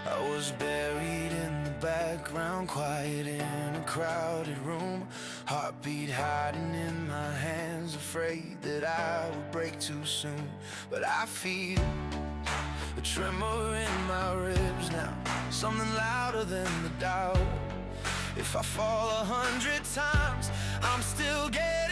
I was buried in the background, quiet in a crowded room. Heartbeat hiding in my hands, afraid that I would break too soon. But I feel a tremor in my ribs now, something louder than the doubt. If I fall 100 times, I'm still getting